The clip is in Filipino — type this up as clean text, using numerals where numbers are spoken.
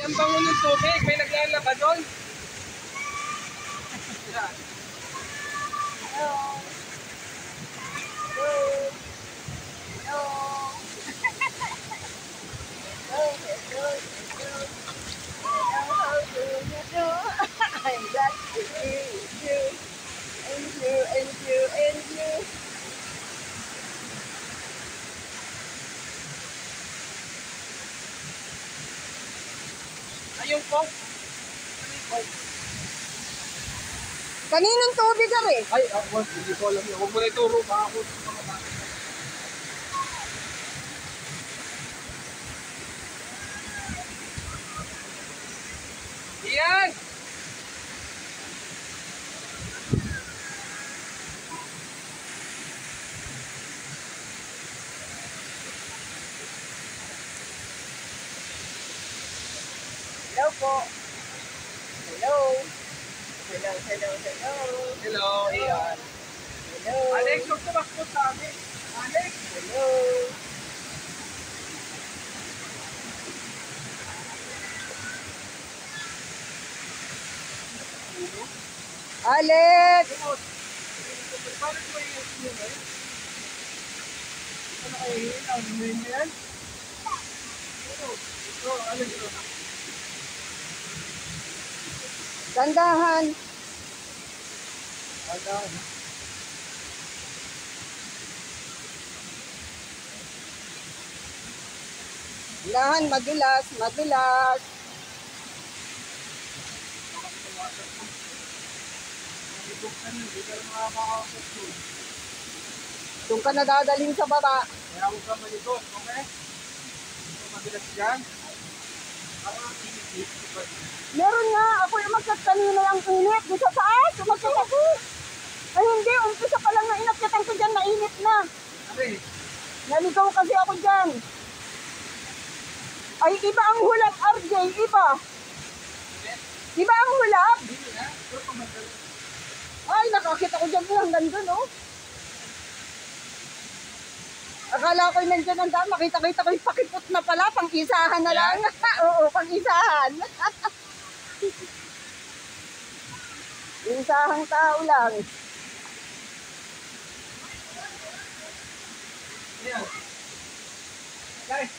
Ang bango ng tubig, may naglalaba doon. Yan. Hello. Hello. Hello. Hello. Hello. Hello. How do you do? I'm glad to see you. And you, and you, and you. Ay, yung coke. Kaninong tubig ka rin? Ay, ako, hindi ko alam yun. Huwag mo na ituro, baka ako sa mga bata. Yan! Hello po. Hello. Hello, hello, hello. Hello, Ian. Hello. Alex, huwag tumakbo sa amin. Alex! Hello. Alex! Paano ko yung yun eh? Ano kayo yun? Ano yun yan? Ito, Alex. Tandahan. Ano? Lahan, madulas, madulas. Hindi ka rin makakakasap doon. Doon ka nadadaling sa baba. Kaya huwag ka malikot, okay? Ito mabilas dyan. Parang tinitip ko pa. Meron nga, ako yung umakyat kanina yung init. Di sa taas, umakyat ako. Ay hindi, umpisa pa lang na inakyatan ko dyan, mainit na. Sabi, Naligaw kasi ako dyan. Ay, iba ang hulap, RJ, iba. Iba ang hulap. hindi na. Ito pamadala. Ay, nakakita ko dyan hanggang dun, oh. Akala ko yung nandyan ang daan, makita-kita ko yung pakipot na pala, pang-isahan na lang. Oo, pang-isahan. Isahang tao lang. Ayan. Guys,